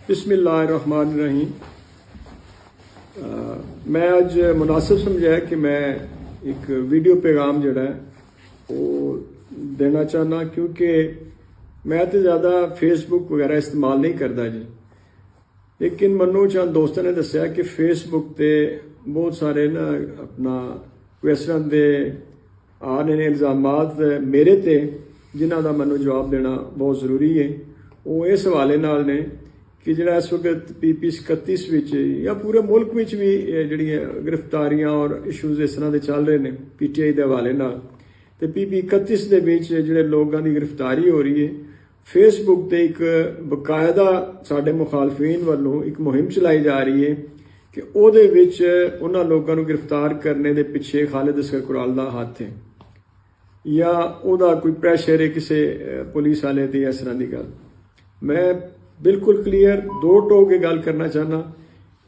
बिस्मिल्लाहिर्रहमानिर्रहीम। मैं अज मुनासिब समझा कि मैं एक वीडियो पैगाम जोड़ा है वो देना चाहना, क्योंकि मैं तो ज़्यादा फेसबुक वगैरह इस्तेमाल नहीं करता जी। लेकिन मैनू चंद दोस्तों ने दसिया कि फेसबुक ते बहुत सारे ना अपना क्वेश्चन दे आ रहे ने इल्ज़ामात मेरे ते, जिन्हों का मैनू जवाब देना बहुत ज़रूरी है। वो इस हवाले नाल ने कि जिहड़ा इस वक्त PP 31 विच या पूरे मुल्क विच भी जिहड़ियां गिरफ्तारियां और इशूज़ इस तरह के चल रहे हैं PTI के हवाले नाल, ते PP 31 दे विच जिहड़े लोगों की गिरफ्तारी हो रही है, फेसबुक ते एक बकायदा साडे मुखालफीन वालों एक मुहिम चलाई जा रही है कि उहदे विच उन्हां लोगों को गिरफ्तार करने के पिछे खालिद असगर कुराल दा हाथ है या उहदा कोई प्रैशर है किसी पुलिस वाले की। इस तरह की गल मैं बिल्कुल क्लीयर दो टोक के गल करना चाहना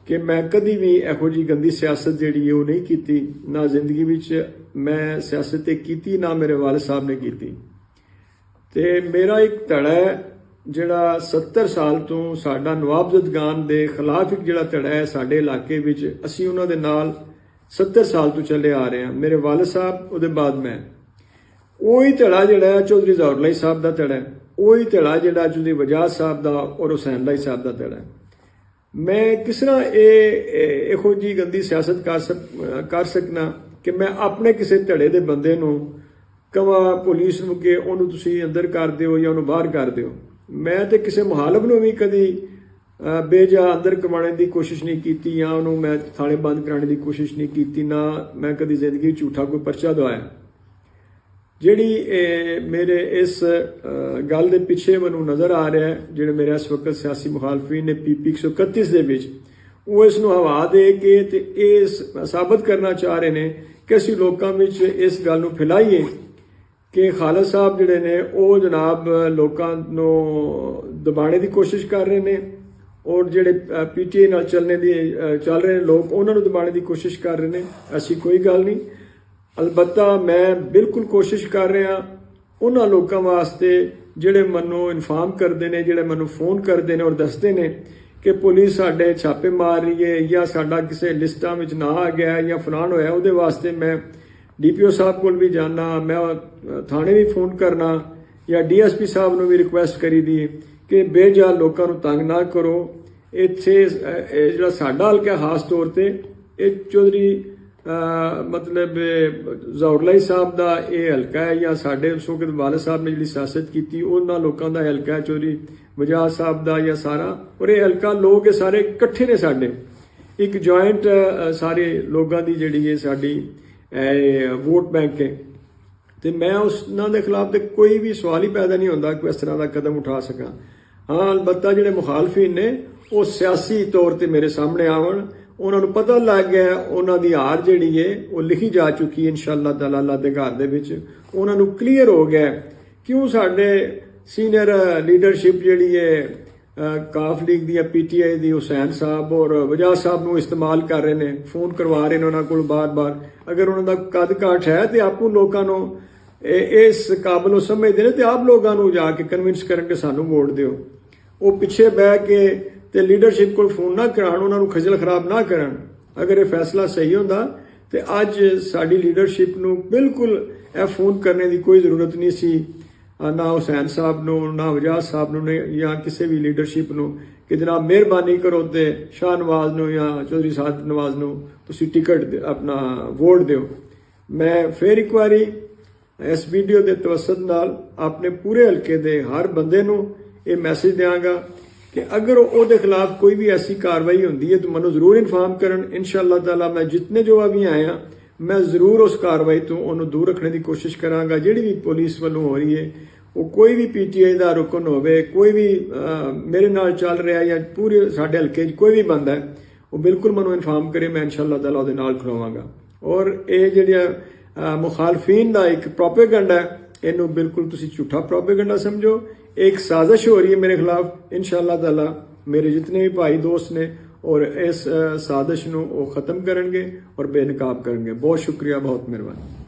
कि मैं कभी भी इहो जी गंदी सियासत जिहड़ी है वो नहीं की, ना जिंदगी विच मैं सियासत की, ना मेरे वालिद साहब ने की। ते मेरा एक धड़ा है जिहड़ा 70 साल तो साडा नवाबजदगान दे खिलाफ एक जिहड़ा धड़ा है साडे इलाके विच, असीं उन्हां दे नाल 70 साल तो चले आ रहे हैं। मेरे वालिद साहब उहदे बाद मैं वही धड़ा जिहड़ा चौधरी ज़ौहर लाई साहब दा धड़ा है, वही धड़ा जिहड़ा चौधरी वजाद साहब दा और हुसैन लाई साहब दा धड़ा है। मैं किस तरह इहो जी गंदी सियासत कर सकना कि मैं अपने किसी धड़े दे बंदे नूं कवां पुलिस नूं कि उहनूं तुसीं अंदर कर दिओ या उहनूं बाहर कर दिओ। मैं तो किसी मुहालफ नूं भी कदी बेजा अंदर करवाने की कोशिश नहीं की या उहनूं मैं थाणे बंद कराने की कोशिश नहीं की, ना मैं कदी जिंदगी झूठा कोई पर्चा दवाया। जिहड़ी मेरे इस गल दे पिछे मैनू नज़र आ रहा है, जिहड़े मेरे इस वक्त सियासी मुखालफी ने PP 131 दे विच वो इसनूं हवा दे के ते इह साबित करना चाह रहे हैं कि असीं लोकां विच इस गल नूं फैलाईए कि खालिद साहब जिहड़े ने वो जनाब लोकां नूं दबाने की कोशिश कर रहे हैं और जिहड़े PTI नाल चल रहे हैं लोग उन्हां नूं दबाने की कोशिश कर रहे हैं। ऐसी कोई गल नहीं। अलबत्ता मैं बिल्कुल कोशिश कर रहा उन्हां लोगों वास्ते जिहड़े मैनू इन्फॉर्म करते हैं, जिहड़े मैनू फोन करते हैं और दसते हैं कि पुलिस साडे छापे मार रही है या साडा किसी लिस्टां विच ना आ गया या फलान होया। उहदे वास्ते मैं DPO साहब कोल भी जाना, मैं थाने भी फोन करना या DSP साहब नूं भी रिक्वेस्ट करी दी कि बेजा लोगों नूं तंग ना करो। इत्थे जिहड़ा साडा हल्का खास तौर पर एक चौधरी मतलब ज़ौहर लाई साहब का यह हल्का है या साढ़े उस वक्त वालिद साहब ने जी सियासत की उन्होंने लोगों का हल्का है, चौधरी वजाद साहब का या सारा, और ये हल्का लोग सारे इकट्ठे ने साडे एक जॉइंट सारे लोगों की जिहड़ी है साडी वोट बैंक है। तो मैं उन्होंने खिलाफ तो कोई भी सवाल ही पैदा नहीं होता कि इस तरह का कदम उठा सका। हाँ, अलबत्ता जिहड़े मुखालफीन ने वो सियासी तौर पर मेरे सामने आवन, उन्होंने पता लग गया उन्होंने हार जिहड़ी है वो लिखी जा चुकी है इंशाअल्लाह ताला अल्लाह दे घर दे विच। उन्होंने क्लीयर हो गया क्यों साडे सीनियर लीडरशिप जिहड़ी है काफ लीग दी PTI दी हुसैन साहब और वजाद साहब नूं इस्तेमाल कर रहे हैं, फोन करवा रहे हैं उन्होंने कोल बार बार। अगर उन्होंने कद काठ है तो आपू लोगों को इस काबिल समझते हैं तो आप लोगों को जाके कन्विंस करन कि सानू वोट दिओ। वो पिछे बह के ते लीडरशिप को फोन ना करान, उन्होंने खजल खराब ना करन। अगर ये फैसला सही होंदा तो अज साडी लीडरशिप नूं बिल्कुल फोन करने की कोई जरूरत नहीं सी, ना हुसैन साहब नूं ना वजाद साहब नूं या किसी भी लीडरशिप नूं कि जनाब मेहरबानी करो तो शाह नवाज नूं या चौधरी साद नवाज नूं तुसीं टिकट अपना वोट दिओ। मैं फिर एक बारी इस वीडियो के तवसत नाल अपने पूरे हल्के दे हर बंदे नूं ये मैसेज देंगा कि अगर उहदे खिलाफ कोई भी ऐसी कार्रवाई होती है तो मैनू जरूर इन्फॉर्म करन। इंशाअल्लाह ताला मैं जितने जो भी आए हैं मैं जरूर उस कार्रवाई तो उन्होंने दूर रखने की कोशिश करांगा। जिहड़ी भी पुलिस वालों हो रही है वो कोई भी PTI का रुकन होवे, कोई भी मेरे नाल चल रहा है या पूरे साडे हल्के कोई भी बंदा है वो बिल्कुल मैनू इन्फॉर्म करे, मैं इंशाअल्लाह ताला उहदे नाल खड़ोवांगा। और ये जिहड़े मुखालफीन का एक प्रोपेगेंडा है इनू बिल्कुल तुसीं झूठा प्रोपेगेंडा समझो, एक साजिश हो रही है मेरे खिलाफ। इंशाअल्लाह ताला मेरे जितने भी भाई दोस्त ने और इस साजिश नूं वो खत्म करेंगे और बेनकाब करेंगे। बहुत शुक्रिया, बहुत मेहरबानी।